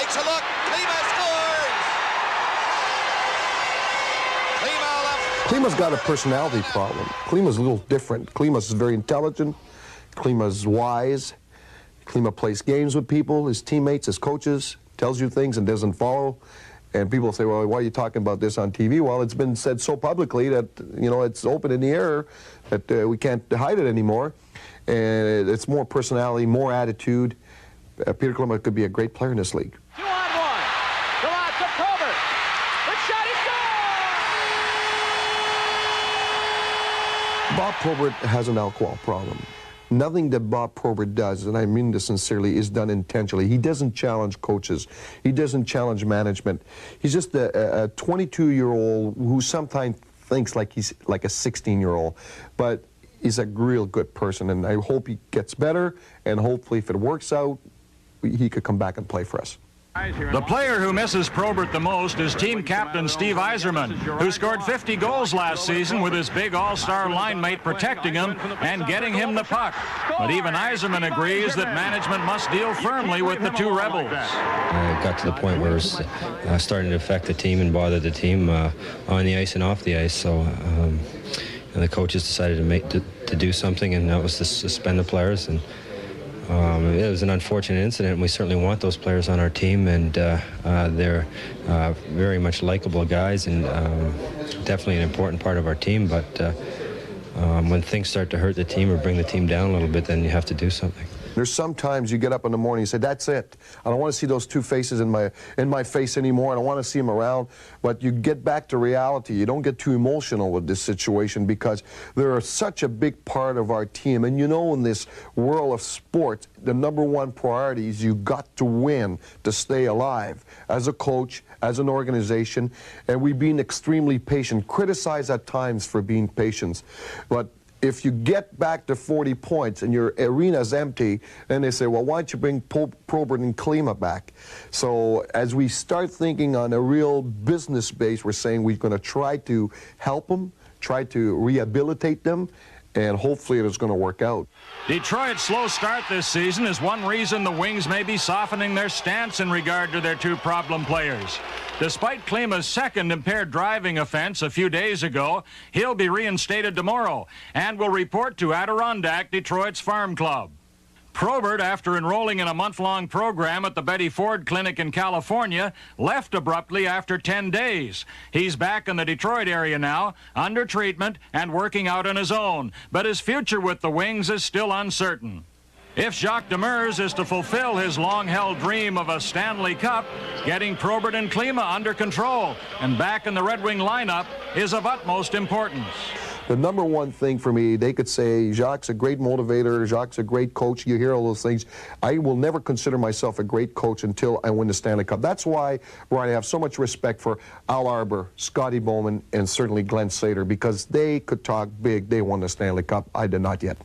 takes a look. Klima scores! Klima left. Klima's got a personality problem. Klima's a little different. Klima's very intelligent. Klima's wise. Klima plays games with people, his teammates, his coaches, tells you things and doesn't follow. And people say, well, why are you talking about this on TV? Well, it's been said so publicly that, you know, it's open in the air, that we can't hide it anymore. And it's more personality, more attitude. Peter Klima could be a great player in this league. 2-on-1. Come on to Probert. The shot is gone! Bob Probert has an alcohol problem. Nothing that Bob Probert does, and I mean this sincerely, is done intentionally. He doesn't challenge coaches. He doesn't challenge management. He's just a 22-year-old who sometimes thinks like he's like a 16-year-old. But he's a real good person, and I hope he gets better, and hopefully if it works out, he could come back and play for us. The player who misses Probert the most is team captain Steve Yzerman, who scored 50 goals last season with his big all-star line mate protecting him and getting him the puck. But even Yzerman agrees that management must deal firmly with the two rebels. It got to the point where it was starting to affect the team and bother the team on the ice and off the ice. So and the coaches decided to do something, and that was to suspend the players. And it was an unfortunate incident, and we certainly want those players on our team, and they're very much likable guys and definitely an important part of our team. But when things start to hurt the team or bring the team down a little bit, then you have to do something. There's sometimes you get up in the morning and say, that's it. I don't want to see those two faces in my face anymore. I don't want to see them around. But you get back to reality. You don't get too emotional with this situation because they're such a big part of our team. And you know, in this world of sports, the #1 priority is you got to win to stay alive as a coach, as an organization. And we've been extremely patient, criticized at times for being patient. But if you get back to 40 points and your arena's empty, then they say, well, why don't you bring Probert and Klima back? So as we start thinking on a real business base, we're saying we're going to try to help them, try to rehabilitate them, and hopefully it is going to work out. Detroit's slow start this season is one reason the Wings may be softening their stance in regard to their two problem players. Despite Klima's second impaired driving offense a few days ago, he'll be reinstated tomorrow and will report to Adirondack, Detroit's farm club. Probert, after enrolling in a month-long program at the Betty Ford Clinic in California, left abruptly after 10 days. He's back in the Detroit area now, under treatment and working out on his own, but his future with the Wings is still uncertain. If Jacques Demers is to fulfill his long-held dream of a Stanley Cup, getting Probert and Klima under control and back in the Red Wing lineup is of utmost importance. The #1 thing for me, they could say, Jacques' a great motivator, Jacques' a great coach, you hear all those things. I will never consider myself a great coach until I win the Stanley Cup. That's why, Brian, I have so much respect for Al Arbour, Scotty Bowman, and certainly Glenn Slater, because they could talk big. They won the Stanley Cup. I did not yet.